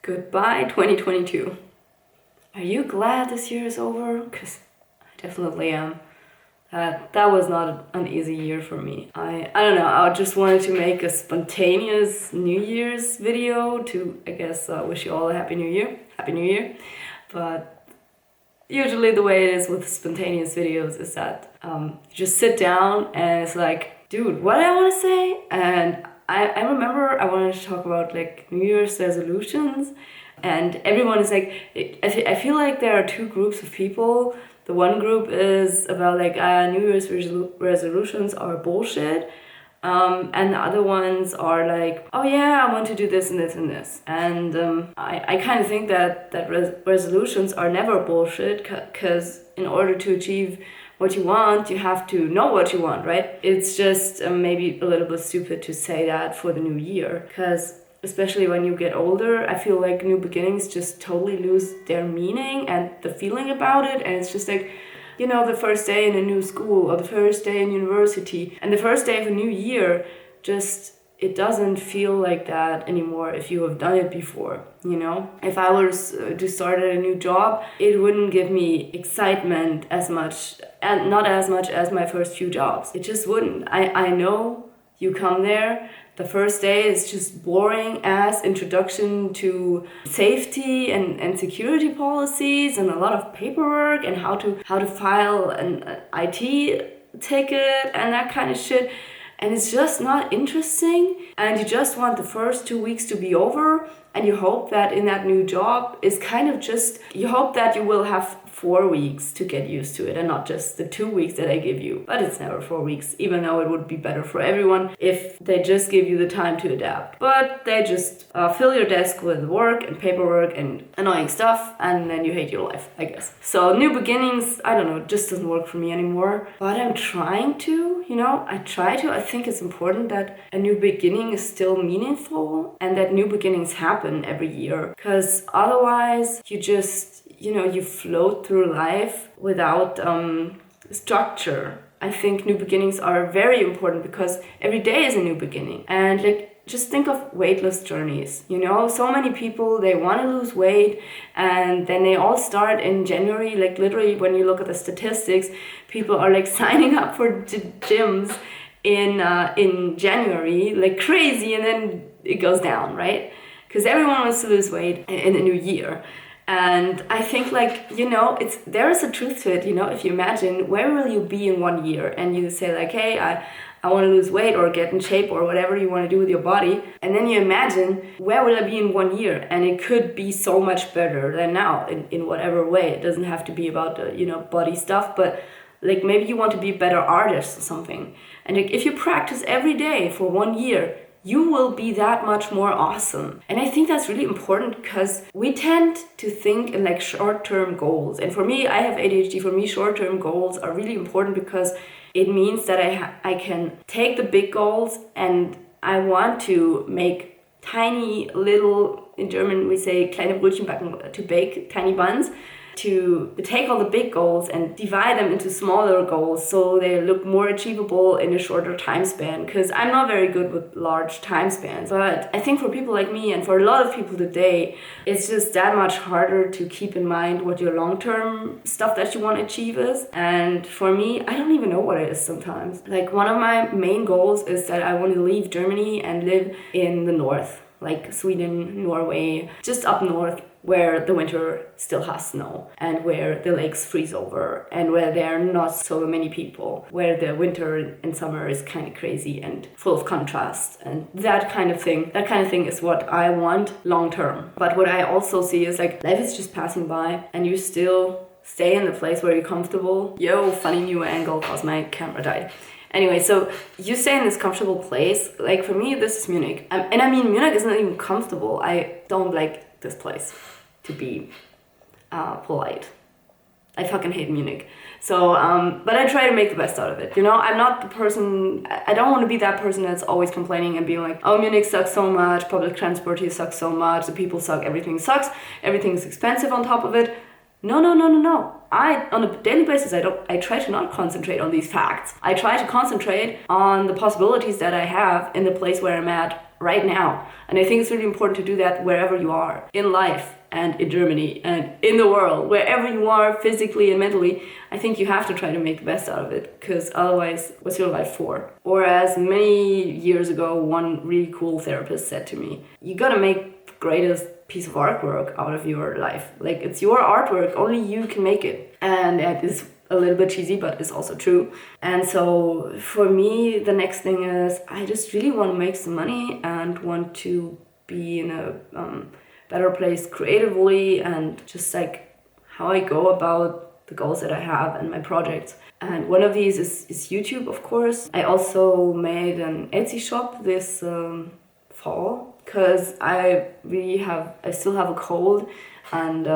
Goodbye 2022. Are you glad this year is over? Because I definitely am. That was not an easy year for me. I don't know, I just wanted to make a spontaneous New Year's video to, I guess, wish you all a Happy New Year. Happy New Year. But usually the way it is with spontaneous videos is that you just sit down and it's like, dude, what do I want to say? And I remember I wanted to talk about like New Year's resolutions, and everyone is like, I feel like there are two groups of people. The one group is about like New Year's resolutions are bullshit, and the other ones are like, oh yeah, I want to do this and this and this. And I kind of think that resolutions are never bullshit, because in order to achieve what you want, you have to know what you want, right? It's just maybe a little bit stupid to say that for the new year, because especially when you get older, I feel like new beginnings just totally lose their meaning and the feeling about it. And it's just like, you know, the first day in a new school or the first day in university and the first day of a new year, just it doesn't feel like that anymore if you have done it before, you know? If I was to start at a new job, it wouldn't give me excitement as much, and not as much as my first few jobs. It just wouldn't. I know you come there, the first day is just boring ass introduction to safety and security policies and a lot of paperwork and how to file an IT ticket and that kind of shit. And it's just not interesting, and you just want the first 2 weeks to be over, and you hope that in that new job is kind of just, you hope that you will have 4 weeks to get used to it and not just the 2 weeks that I give you. But it's never 4 weeks, even though it would be better for everyone if they just give you the time to adapt. But they just fill your desk with work and paperwork and annoying stuff, and then you hate your life, I guess. So new beginnings, I don't know, it just doesn't work for me anymore. But I'm trying to, you know, I think it's important that a new beginning is still meaningful and that new beginnings happen every year. Because otherwise you just, you know, you float through life without structure. I think new beginnings are very important because every day is a new beginning. And like, just think of weightless journeys. You know, so many people, they want to lose weight and then they all start in January. Like literally when you look at the statistics, people are like signing up for gyms in January like crazy, and then it goes down, right? Because everyone wants to lose weight in the new year. And I think, like, you know, there is a truth to it. You know, if you imagine where will you be in 1 year, and you say like, hey, I want to lose weight or get in shape or whatever you want to do with your body, and then you imagine where will I be in 1 year, and it could be so much better than now in whatever way. It doesn't have to be about you know, body stuff, but like maybe you want to be a better artist or something. And like, if you practice every day for 1 year, you will be that much more awesome. And I think that's really important because we tend to think in like short-term goals. And for me, I have ADHD. For me, short-term goals are really important because it means that I can take the big goals and I want to make tiny little, in German we say kleine Brötchen backen, to bake tiny buns, to take all the big goals and divide them into smaller goals so they look more achievable in a shorter time span, because I'm not very good with large time spans. But I think for people like me and for a lot of people today, it's just that much harder to keep in mind what your long-term stuff that you want to achieve is. And for me, I don't even know what it is sometimes. Like, one of my main goals is that I want to leave Germany and live in the north, like Sweden, Norway, just up north, where the winter still has snow and where the lakes freeze over and where there are not so many people, where the winter and summer is kind of crazy and full of contrast and that kind of thing. That kind of thing is what I want long term. But what I also see is like, life is just passing by and you still stay in the place where you're comfortable. Yo, funny new angle cause my camera died. Anyway, so you stay in this comfortable place. Like, for me, this is Munich. And I mean, Munich isn't even comfortable. I don't like this place, to be polite. I fucking hate Munich. So, but I try to make the best out of it. You know, I'm not the person, I don't want to be that person that's always complaining and being like, oh, Munich sucks so much, public transport here sucks so much, the people suck, everything sucks, everything's expensive on top of it. No. On a daily basis, I try to not concentrate on these facts. I try to concentrate on the possibilities that I have in the place where I'm at right now. And I think it's really important to do that wherever you are in life and in Germany and in the world, wherever you are physically and mentally. I think you have to try to make the best out of it, because otherwise, what's your life for? Or as many years ago, one really cool therapist said to me, you gotta make the greatest piece of artwork out of your life. Like, it's your artwork, only you can make it. And it is a little bit cheesy, but it's also true. And so for me, the next thing is I just really want to make some money and want to be in a better place creatively, and just like how I go about the goals that I have and my projects. And one of these is YouTube, of course. I also made an Etsy shop this fall, because I still have a cold, and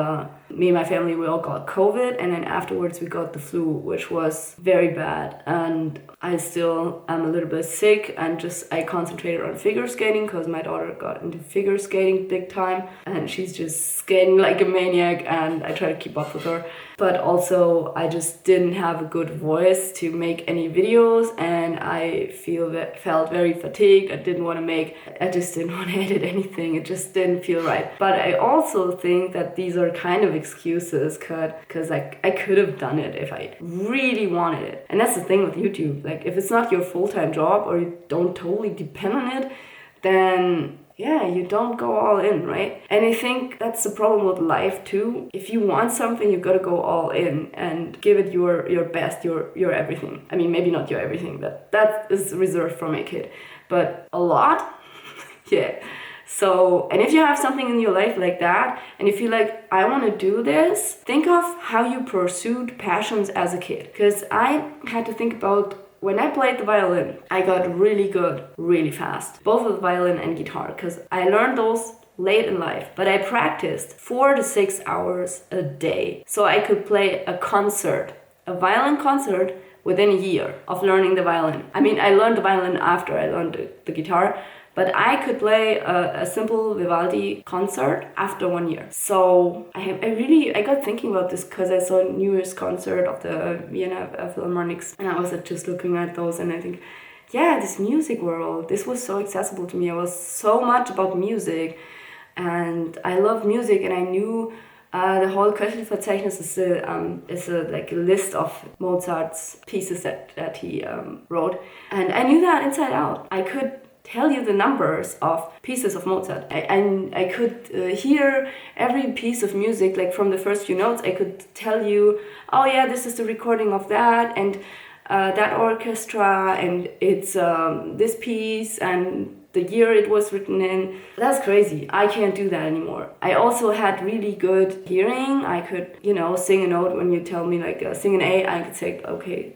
me and my family, we all got COVID, and then afterwards we got the flu, which was very bad. And I still am a little bit sick, and I concentrated on figure skating, because my daughter got into figure skating big time, and she's just skating like a maniac, and I try to keep up with her. But also I just didn't have a good voice to make any videos, and I felt very fatigued. I just didn't want to edit anything. It just didn't feel right. But I also think that these are kind of excuses, because like I could have done it if I really wanted it. And that's the thing with YouTube. Like, if it's not your full-time job, or you don't totally depend on it, then yeah, you don't go all in, right? And I think that's the problem with life too. If you want something, you gotta go all in and give it your best, your everything. I mean, maybe not your everything, but that is reserved for my kid. But a lot, yeah. So, and if you have something in your life like that, and you feel like, I want to do this, think of how you pursued passions as a kid. Because I had to think about, when I played the violin, I got really good really fast. Both with violin and guitar, because I learned those late in life. But I practiced 4 to 6 hours a day, so I could play a violin concert, within a year of learning the violin. I mean, I learned the violin after I learned the guitar, but I could play a simple Vivaldi concert after 1 year. So I got thinking about this, because I saw New Year's concert of the Vienna Philharmonics, and I was just looking at those, and I think, yeah, this music world, this was so accessible to me. I was so much about music, and I love music, and I knew the whole Köchelverzeichnis is a list of Mozart's pieces that he wrote, and I knew that inside out. I could tell you the numbers of pieces of Mozart. I could hear every piece of music, like from the first few notes. I could tell you, oh yeah, this is the recording of that, and that orchestra, and it's this piece, and the year it was written in. That's crazy. I can't do that anymore. I also had really good hearing. I could, sing a note. When you tell me sing an A, I could say, okay,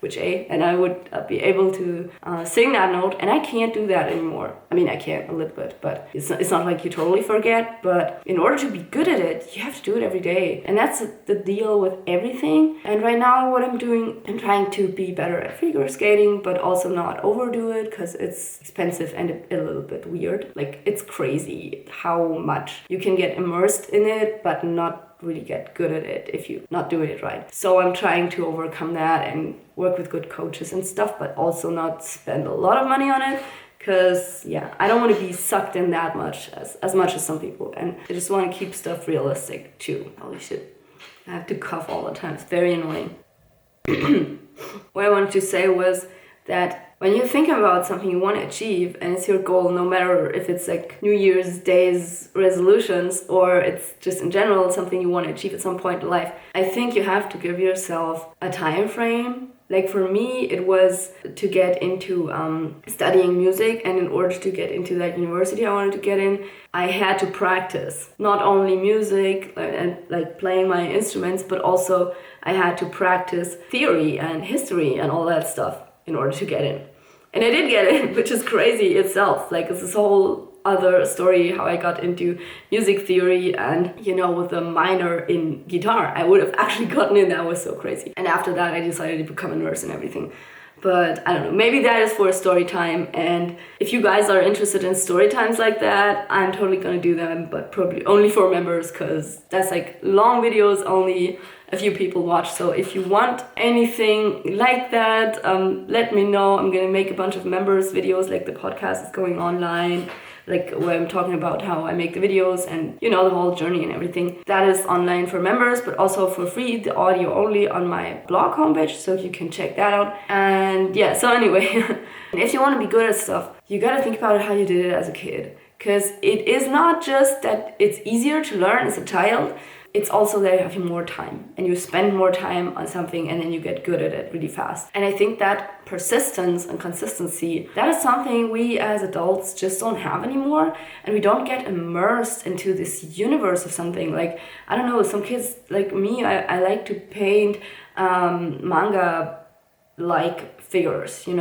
which A? And I would be able to sing that note, and I can't do that anymore. I mean, I can a little bit, but it's not like you totally forget. But in order to be good at it, you have to do it every day. And that's the deal with everything. And right now what I'm doing, I'm trying to be better at figure skating, but also not overdo it, because it's expensive and a little bit weird. Like, it's crazy how much you can get immersed in it, but not really get good at it if you not doing it right. So I'm trying to overcome that and work with good coaches and stuff, but also not spend a lot of money on it, because I don't want to be sucked in that much as much as some people, and I just want to keep stuff realistic too. Holy shit, I have to cough all the time. It's very annoying. What I wanted to say was that when you think about something you want to achieve, and it's your goal, no matter if it's like New Year's Day's resolutions, or it's just in general something you want to achieve at some point in life, I think you have to give yourself a time frame. Like, for me, it was to get into studying music, and in order to get into that university I wanted to get in, I had to practice not only music and like playing my instruments, but also I had to practice theory and history and all that stuff in order to get in. And I did get in, which is crazy itself. Like, it's this whole other story how I got into music theory, and with a minor in guitar, I would have actually gotten in. That was so crazy. And after that, I decided to become a nurse and everything. But I don't know, maybe that is for a story time. And if you guys are interested in story times like that, I'm totally gonna do them, but probably only for members, because that's like long videos, only a few people watch. So if you want anything like that, let me know. I'm gonna make a bunch of members videos, like the podcast is going online, like where I'm talking about how I make the videos and the whole journey and everything. That is online for members, but also for free, the audio only on my blog homepage, so you can check that out. And yeah, so anyway, if you want to be good at stuff, you gotta think about how you did it as a kid, because it is not just that it's easier to learn as a child, it's also that you have more time and you spend more time on something and then you get good at it really fast. And I think that persistence and consistency, that is something we as adults just don't have anymore, and we don't get immersed into this universe of something. Like, I don't know, some kids like me, I like to paint manga like figures, and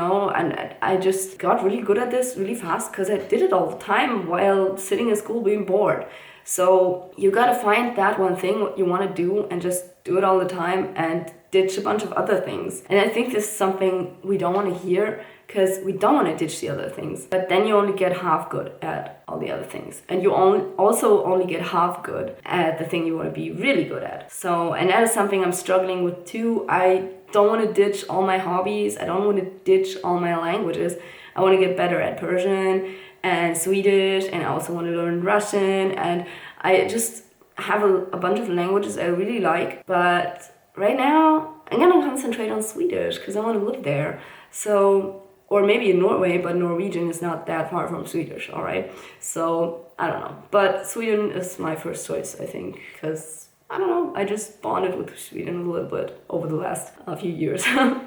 I just got really good at this really fast because I did it all the time while sitting in school being bored. So you gotta find that one thing what you want to do and just do it all the time and ditch a bunch of other things. And I think this is something we don't want to hear, because we don't want to ditch the other things. But then you only get half good at all the other things. And you also only get half good at the thing you want to be really good at. So, and that is something I'm struggling with too. I don't want to ditch all my hobbies. I don't want to ditch all my languages. I want to get better at Persian and Swedish, and I also want to learn Russian, and I just have a bunch of languages I really like, but right now I'm gonna concentrate on Swedish because I want to live there. So, or maybe in Norway, but Norwegian is not that far from Swedish, all right? So I don't know, but Sweden is my first choice, I think, because I don't know, I just bonded with Sweden a little bit over the last few years. I'm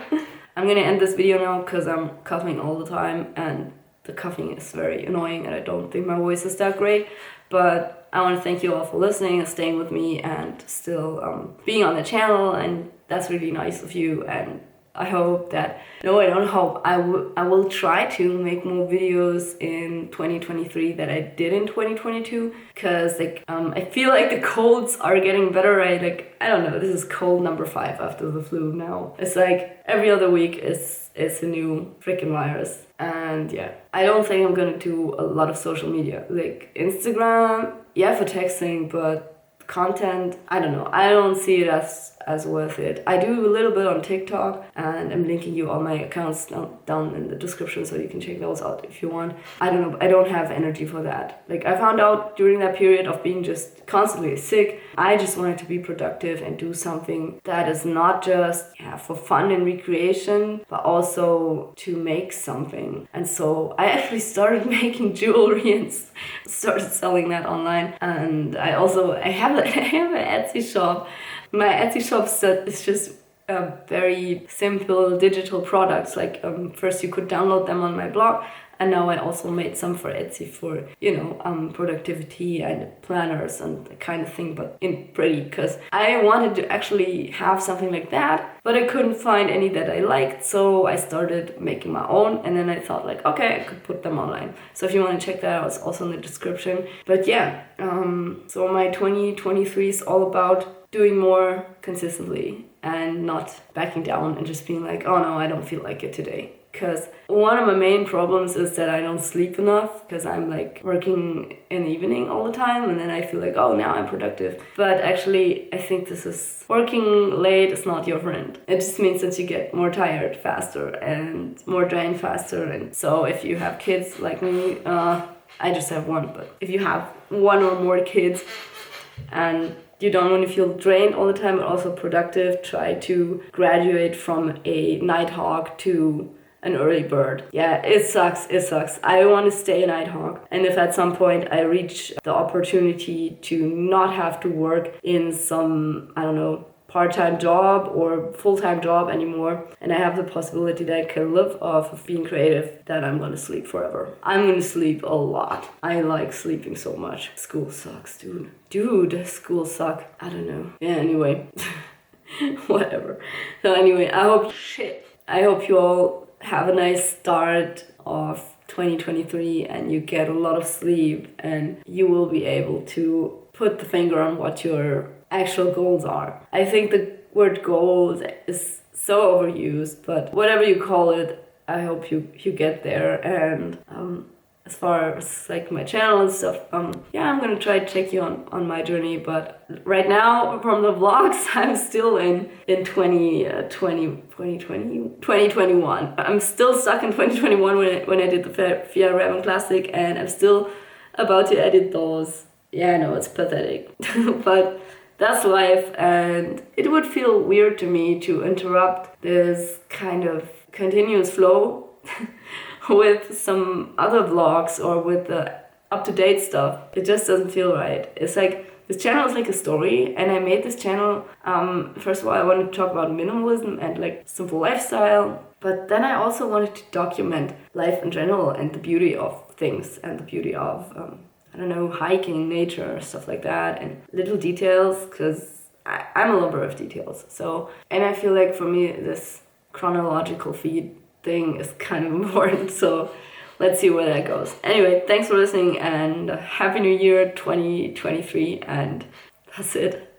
gonna end this video now because I'm coughing all the time, and the coughing is very annoying, and I don't think my voice is that great. But I want to thank you all for listening and staying with me and still being on the channel, and that's really nice of you. And I hope that, I will try to make more videos in 2023 that I did in 2022, because I feel like the colds are getting better. I don't know, this is cold number 5 after the flu now. It's like every other week it's a new freaking virus. And yeah, I don't think I'm gonna do a lot of social media, like Instagram, yeah, for texting, but content, I don't know, I don't see it as worth it. I do a little bit on TikTok, and I'm linking you all my accounts down in the description, so you can check those out if you want. I don't know, I don't have energy for that. Like, I found out during that period of being just constantly sick, I just wanted to be productive and do something that is not just for fun and recreation, but also to make something. And so I actually started making jewelry and started selling that online. And I have an Etsy shop. My Etsy shop is just very simple digital products. Like, first you could download them on my blog, and now I also made some for Etsy for, productivity and planners and that kind of thing, but in pretty, because I wanted to actually have something like that, but I couldn't find any that I liked, so I started making my own, and then I thought like, okay, I could put them online. So if you want to check that out, it's also in the description. But yeah, so my 2023 is all about doing more consistently and not backing down and just being like, oh no, I don't feel like it today. Because one of my main problems is that I don't sleep enough, because I'm like working in the evening all the time, and then I feel like, oh, now I'm productive. But actually, I think this is working late is not your friend. It just means that you get more tired faster and more drained faster. And so if you have kids like me, I just have one, but if you have one or more kids and you don't want to feel drained all the time, but also productive, try to graduate from a night hawk to an early bird. Yeah, it sucks. I want to stay a night hawk. And if at some point I reach the opportunity to not have to work in some, I don't know, part-time job or full-time job anymore, and I have the possibility that I can live off of being creative, then I'm gonna sleep forever. I'm gonna sleep a lot. I like sleeping so much. School sucks, dude. Dude, school suck. I don't know. Yeah, anyway. Whatever. So anyway, I hope you all have a nice start of 2023 and you get a lot of sleep, and you will be able to put the finger on what your actual goals are. I think the word goals is so overused, but whatever you call it, I hope you get there. And as far as like my channel and stuff, yeah, I'm gonna try to take you on my journey. But right now, from the vlogs, I'm still in 2021. I'm still stuck in 2021 when I did the Fiat Raven Classic, and I'm still about to edit those. Yeah, I know, it's pathetic, but that's life, and it would feel weird to me to interrupt this kind of continuous flow with some other vlogs or with the up-to-date stuff. It just doesn't feel right. It's like, this channel is like a story, and I made this channel, first of all, I wanted to talk about minimalism and like simple lifestyle, but then I also wanted to document life in general and the beauty of things and the beauty of I don't know, hiking, nature, stuff like that, and little details, because I'm a lover of details. So, and I feel like for me, this chronological feed thing is kind of important. So let's see where that goes. Anyway, thanks for listening, and Happy New Year 2023, and that's it.